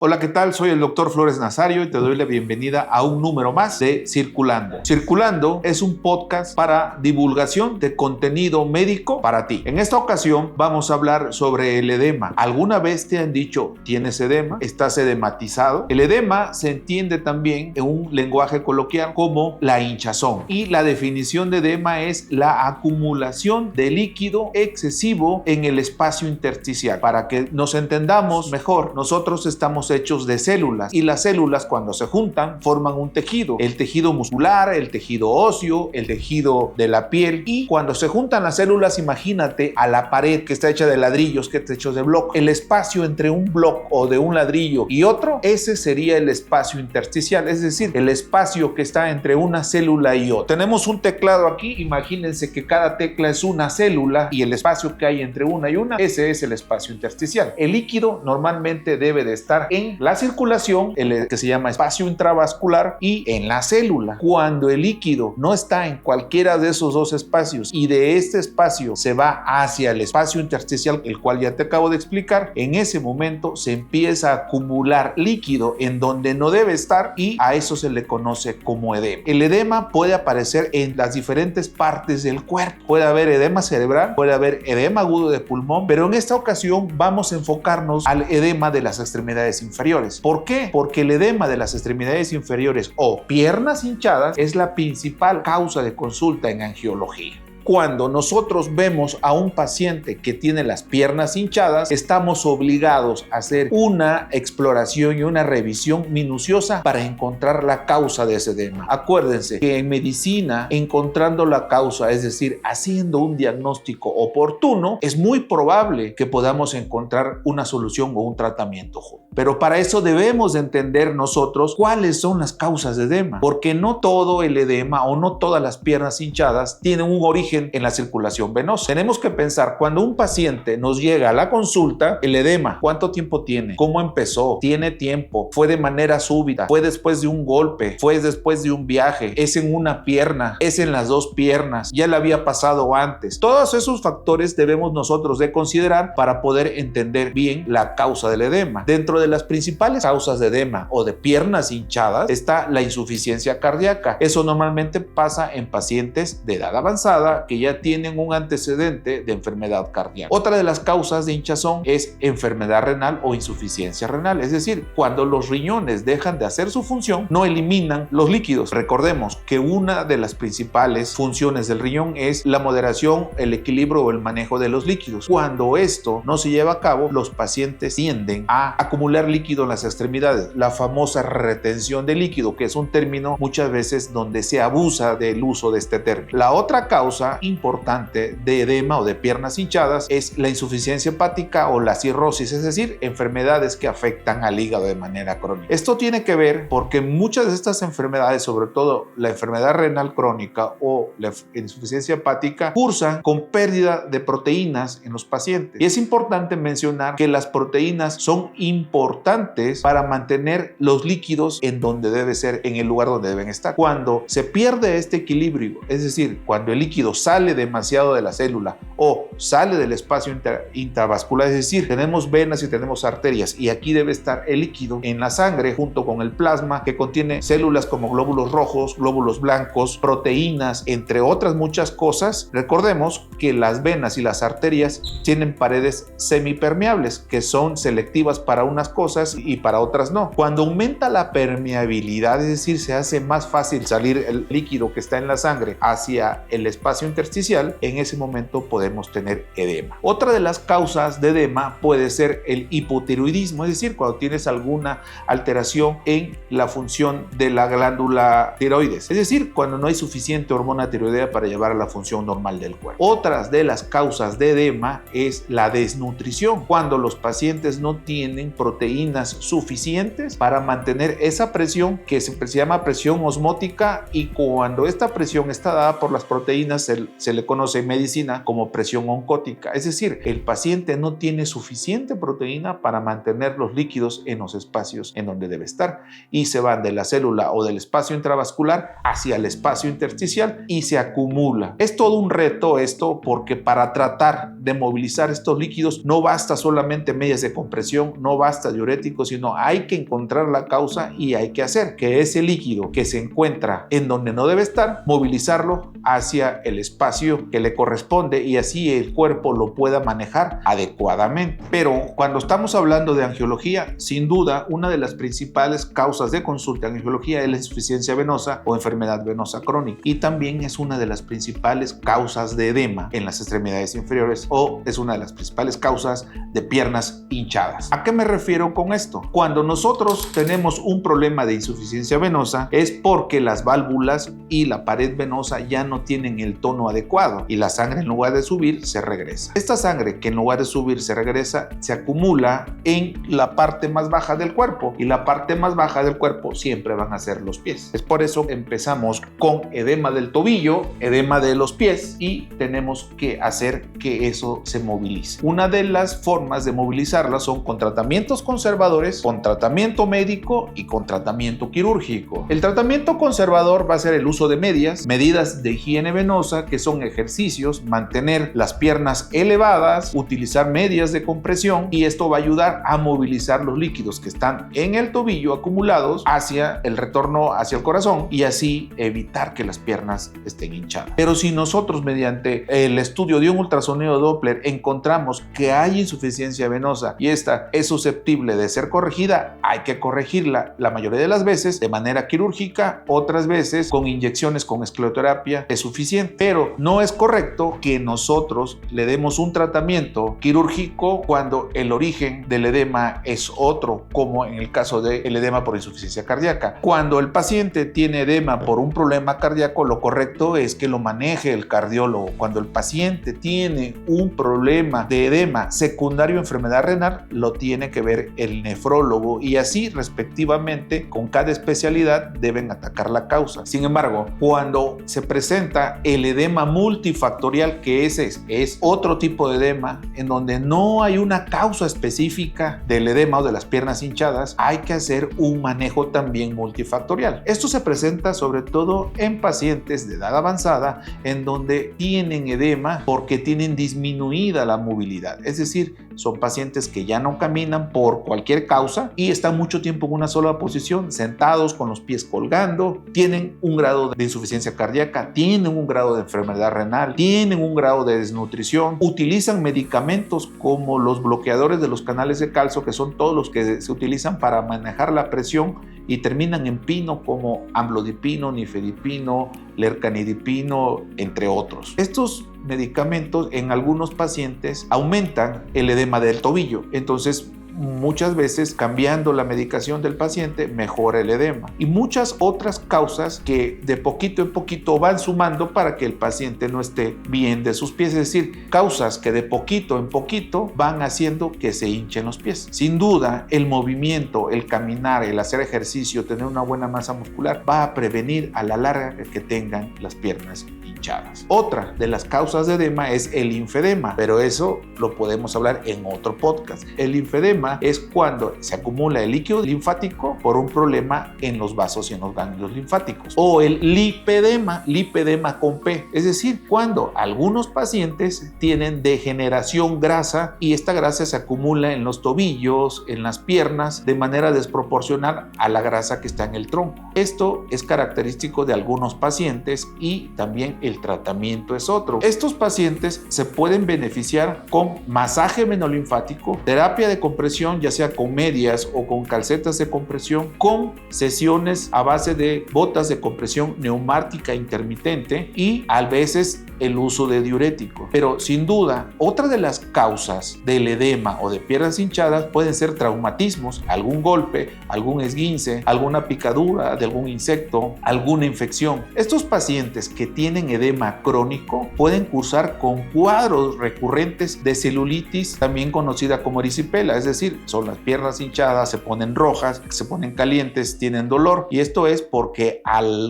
Hola, ¿qué tal? Soy el doctor Flores Nazario y te doy la bienvenida a un número más de Circulando. Circulando es un podcast para divulgación de contenido médico para ti. En esta ocasión vamos a hablar sobre el edema. ¿Alguna vez te han dicho tienes edema? ¿Estás edematizado? El edema se entiende también en un lenguaje coloquial como la hinchazón. Y la definición de edema es la acumulación de líquido excesivo en el espacio intersticial. Para que nos entendamos mejor, nosotros estamos hechos de células y las células cuando se juntan forman un tejido, el tejido muscular, el tejido óseo, el tejido de la piel, y cuando se juntan las células, imagínate a la pared que está hecha de ladrillos, que está hecho de bloque, el espacio entre un bloque o de un ladrillo y otro, ese sería el espacio intersticial, es decir, el espacio que está entre una célula y otra. Tenemos un teclado aquí, imagínense que cada tecla es una célula y el espacio que hay entre una y una, ese es el espacio intersticial. El líquido normalmente debe de estar en la circulación, el que se llama espacio intravascular, y en la célula. Cuando el líquido no está en cualquiera de esos dos espacios y de este espacio se va hacia el espacio intersticial, el cual ya te acabo de explicar, en ese momento se empieza a acumular líquido en donde no debe estar y a eso se le conoce como edema. El edema puede aparecer en las diferentes partes del cuerpo. Puede haber edema cerebral, puede haber edema agudo de pulmón, pero en esta ocasión vamos a enfocarnos al edema de las extremidades inferiores. ¿Por qué? Porque el edema de las extremidades inferiores o piernas hinchadas es la principal causa de consulta en angiología. Cuando nosotros vemos a un paciente que tiene las piernas hinchadas, estamos obligados a hacer una exploración y una revisión minuciosa para encontrar la causa de ese edema. Acuérdense que en medicina, encontrando la causa, es decir, haciendo un diagnóstico oportuno, es muy probable que podamos encontrar una solución o un tratamiento. Pero para eso debemos de entender nosotros cuáles son las causas de edema, porque no todo el edema o no todas las piernas hinchadas tienen un origen en la circulación venosa. Tenemos que pensar, cuando un paciente nos llega a la consulta, el edema, ¿cuánto tiempo tiene? ¿Cómo empezó? ¿Tiene tiempo? ¿Fue de manera súbita? ¿Fue después de un golpe? ¿Fue después de un viaje? ¿Es en una pierna? ¿Es en las dos piernas? ¿Ya le había pasado antes? Todos esos factores debemos nosotros de considerar para poder entender bien la causa del edema. Dentro de las principales causas de edema o de piernas hinchadas está la insuficiencia cardíaca. Eso normalmente pasa en pacientes de edad avanzada que ya tienen un antecedente de enfermedad cardíaca. Otra de las causas de hinchazón es enfermedad renal o insuficiencia renal, es decir, cuando los riñones dejan de hacer su función, no eliminan los líquidos. Recordemos que una de las principales funciones del riñón es la moderación, el equilibrio o el manejo de los líquidos. Cuando esto no se lleva a cabo, los pacientes tienden a acumular líquido en las extremidades, la famosa retención de líquido, que es un término muchas veces donde se abusa del uso de este término. La otra causa importante de edema o de piernas hinchadas es la insuficiencia hepática o la cirrosis, es decir, enfermedades que afectan al hígado de manera crónica. Esto tiene que ver porque muchas de estas enfermedades, sobre todo la enfermedad renal crónica o la insuficiencia hepática, cursan con pérdida de proteínas en los pacientes. Y es importante mencionar que las proteínas son importantes para mantener los líquidos en donde debe ser, en el lugar donde deben estar. Cuando se pierde este equilibrio, es decir, cuando el líquido sale demasiado de la célula o sale del espacio intravascular, es decir, tenemos venas y tenemos arterias y aquí debe estar el líquido en la sangre junto con el plasma que contiene células como glóbulos rojos, glóbulos blancos, proteínas, entre otras muchas cosas. Recordemos que las venas y las arterias tienen paredes semipermeables que son selectivas para unas cosas y para otras no. Cuando aumenta la permeabilidad, es decir, se hace más fácil salir el líquido que está en la sangre hacia el espacio intersticial, en ese momento podemos tener edema. Otra de las causas de edema puede ser el hipotiroidismo, es decir, cuando tienes alguna alteración en la función de la glándula tiroides, es decir, cuando no hay suficiente hormona tiroidea para llevar a la función normal del cuerpo. Otras de las causas de edema es la desnutrición, cuando los pacientes no tienen proteínas suficientes para mantener esa presión que se llama presión osmótica, y cuando esta presión está dada por las proteínas se se le conoce en medicina como presión oncótica, es decir, el paciente no tiene suficiente proteína para mantener los líquidos en los espacios en donde debe estar y se van de la célula o del espacio intravascular hacia el espacio intersticial y se acumula. Es todo un reto esto, porque para tratar de movilizar estos líquidos no basta solamente medias de compresión, no basta diuréticos, sino hay que encontrar la causa y hay que hacer que ese líquido que se encuentra en donde no debe estar, movilizarlo hacia el espacio que le corresponde y así el cuerpo lo pueda manejar adecuadamente. Pero cuando estamos hablando de angiología, sin duda, una de las principales causas de consulta en angiología es la insuficiencia venosa o enfermedad venosa crónica y también es una de las principales causas de edema en las extremidades inferiores o es una de las principales causas de piernas hinchadas. ¿A qué me refiero con esto? Cuando nosotros tenemos un problema de insuficiencia venosa es porque las válvulas y la pared venosa ya no tienen el tono adecuado y la sangre en lugar de subir se regresa. Esta sangre que en lugar de subir se regresa se acumula en la parte más baja del cuerpo y la parte más baja del cuerpo siempre van a ser los pies. Es por eso que empezamos con edema del tobillo, edema de los pies y tenemos que hacer que eso se movilice. Una de las formas de movilizarla son con tratamientos conservadores, con tratamiento médico y con tratamiento quirúrgico. El tratamiento conservador va a ser el uso de medidas de higiene venosa, que son ejercicios, mantener las piernas elevadas, utilizar medias de compresión y esto va a ayudar a movilizar los líquidos que están en el tobillo acumulados hacia el retorno hacia el corazón y así evitar que las piernas estén hinchadas. Pero si nosotros mediante el estudio de un ultrasonido Doppler encontramos que hay insuficiencia venosa y esta es susceptible de ser corregida, hay que corregirla la mayoría de las veces de manera quirúrgica, otras veces con inyecciones con escleroterapia es suficiente, pero no es correcto que nosotros le demos un tratamiento quirúrgico cuando el origen del edema es otro, como en el caso del edema por insuficiencia cardíaca. Cuando el paciente tiene edema por un problema cardíaco, lo correcto es que lo maneje el cardiólogo. Cuando el paciente tiene un problema de edema secundario a enfermedad renal, lo tiene que ver el nefrólogo y así respectivamente con cada especialidad deben atacar la causa. Sin embargo, cuando se presenta el edema multifactorial, que ese es otro tipo de edema en donde no hay una causa específica del edema o de las piernas hinchadas, hay que hacer un manejo también multifactorial. Esto se presenta sobre todo en pacientes de edad avanzada en donde tienen edema porque tienen disminuida la movilidad, es decir, son pacientes que ya no caminan por cualquier causa y están mucho tiempo en una sola posición, sentados con los pies colgando, tienen un grado de insuficiencia cardíaca, tienen un grado de enfermedad renal, tienen un grado de desnutrición, utilizan medicamentos como los bloqueadores de los canales de calcio, que son todos los que se utilizan para manejar la presión y terminan en pino como amlodipino, nifedipino, lercanidipino, entre otros. Estos medicamentos en algunos pacientes aumentan el edema del tobillo, entonces muchas veces cambiando la medicación del paciente mejora el edema y muchas otras causas que de poquito en poquito van sumando para que el paciente no esté bien de sus pies, es decir, causas que de poquito en poquito van haciendo que se hinchen los pies. Sin duda, el movimiento, el caminar, el hacer ejercicio, tener una buena masa muscular va a prevenir a la larga que tengan las piernas hinchadas. Otra de las causas de edema es el linfedema, pero eso lo podemos hablar en otro podcast. El linfedema es cuando se acumula el líquido linfático por un problema en los vasos y en los ganglios linfáticos. O el lipedema, lipedema con P, es decir, cuando algunos pacientes tienen degeneración grasa y esta grasa se acumula en los tobillos, en las piernas, de manera desproporcional a la grasa que está en el tronco. Esto es característico de algunos pacientes y también el tratamiento es otro. Estos pacientes se pueden beneficiar con masaje venolinfático, terapia de compresión, ya sea con medias o con calcetas de compresión, con sesiones a base de botas de compresión neumática intermitente y a veces el uso de diurético. Pero sin duda, otra de las causas del edema o de piernas hinchadas pueden ser traumatismos, algún golpe, algún esguince, alguna picadura de algún insecto, alguna infección. Estos pacientes que tienen edema crónico pueden cursar con cuadros recurrentes de celulitis, también conocida como erisipela, es decir, son las piernas hinchadas, se ponen rojas, se ponen calientes, tienen dolor y esto es porque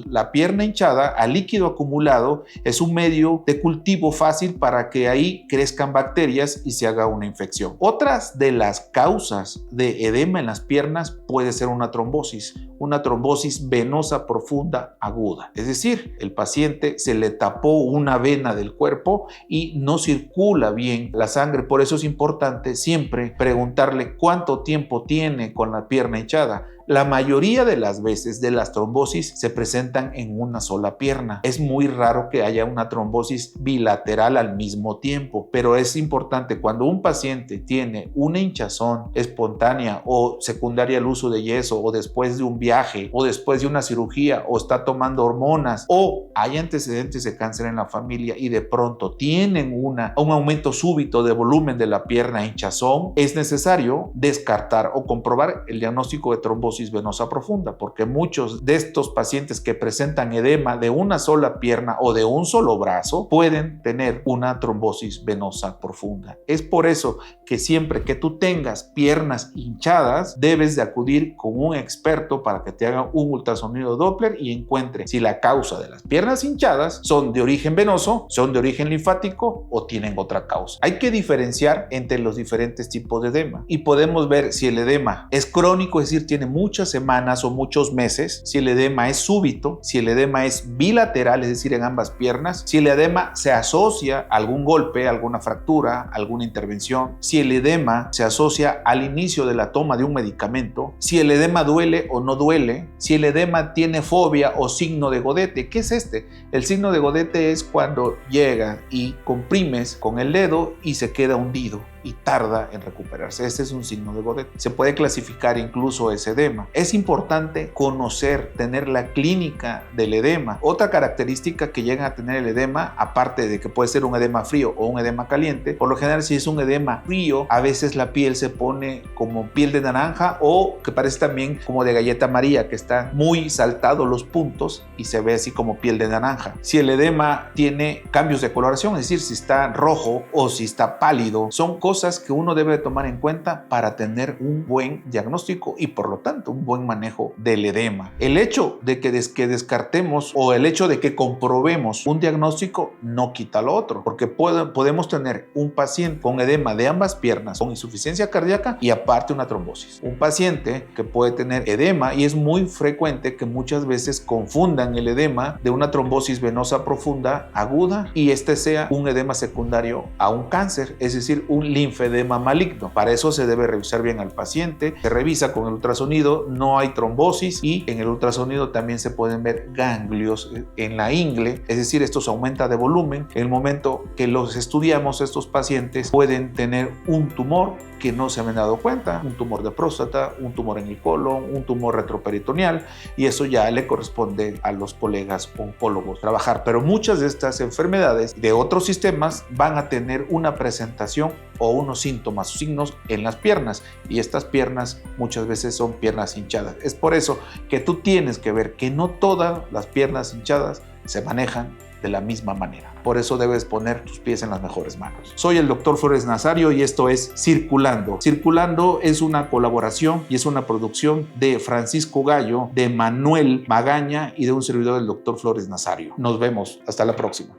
la pierna hinchada, al líquido acumulado, es un medio medio de cultivo fácil para que ahí crezcan bacterias y se haga una infección. Otras de las causas de edema en las piernas puede ser una trombosis venosa profunda aguda. Es decir, el paciente se le tapó una vena del cuerpo y no circula bien la sangre. Por eso es importante siempre preguntarle cuánto tiempo tiene con la pierna hinchada. La mayoría de las veces de las trombosis se presentan en una sola pierna. Es muy raro que haya una trombosis bilateral al mismo tiempo, pero es importante cuando un paciente tiene una hinchazón espontánea o secundaria al uso de yeso o después de un viaje o después de una cirugía o está tomando hormonas o hay antecedentes de cáncer en la familia y de pronto tienen un aumento súbito de volumen de la pierna, hinchazón, es necesario descartar o comprobar el diagnóstico de trombosis venosa profunda, porque muchos de estos pacientes que presentan edema de una sola pierna o de un solo brazo pueden tener una trombosis venosa profunda. Es por eso que siempre que tú tengas piernas hinchadas, debes de acudir con un experto para que te haga un ultrasonido Doppler y encuentre si la causa de las piernas hinchadas son de origen venoso, son de origen linfático o tienen otra causa. Hay que diferenciar entre los diferentes tipos de edema y podemos ver si el edema es crónico, es decir, tiene muchas semanas o muchos meses, si el edema es súbito, si el edema es bilateral, es decir, en ambas piernas, si el edema se asocia a algún golpe, alguna fractura, alguna intervención, si el edema se asocia al inicio de la toma de un medicamento, si el edema duele o no duele, si el edema tiene fobia o signo de Godete. ¿Qué es este? El signo de Godete es cuando llega y comprimes con el dedo y se queda hundido y tarda en recuperarse. Este es un signo de Godete. Se puede clasificar incluso ese edema. Es importante conocer, tener la clínica del edema. Otra característica que llegan a tener el edema, aparte de que puede ser un edema frío o un edema caliente, por lo general si es un edema frío, a veces la piel se pone como piel de naranja o que parece también como de galleta María, que están muy saltados los puntos y se ve así como piel de naranja. Si el edema tiene cambios de coloración, es decir, si está rojo o si está pálido, son cosas que uno debe tomar en cuenta para tener un buen diagnóstico y por lo tanto un buen manejo del edema. El hecho de que descartemos o el hecho de que comprobemos un diagnóstico no quita lo otro, porque podemos tener un paciente con edema de ambas piernas, con insuficiencia cardíaca y aparte una trombosis. Un paciente que puede tener edema y es muy frecuente que muchas veces confundan el edema de una trombosis venosa profunda aguda y este sea un edema secundario a un cáncer, es decir, un linfedema maligno. Para eso se debe revisar bien al paciente, se revisa con el ultrasonido, no hay trombosis y en el ultrasonido también se pueden ver ganglios en la ingle, es decir, esto se aumenta de volumen. En el momento que los estudiamos, estos pacientes pueden tener un tumor que no se habían dado cuenta, un tumor de próstata, un tumor en el colon, un tumor retroperitoneal y eso ya le corresponde a los colegas oncólogos trabajar. Pero muchas de estas enfermedades de otros sistemas van a tener una presentación o unos síntomas o signos en las piernas y estas piernas muchas veces son piernas hinchadas. Es por eso que tú tienes que ver que no todas las piernas hinchadas se manejan de la misma manera. Por eso debes poner tus pies en las mejores manos. Soy el Dr. Flores Nazario y esto es Circulando. Circulando es una colaboración y es una producción de Francisco Gallo, de Manuel Magaña y de un servidor del Dr. Flores Nazario. Nos vemos. Hasta la próxima.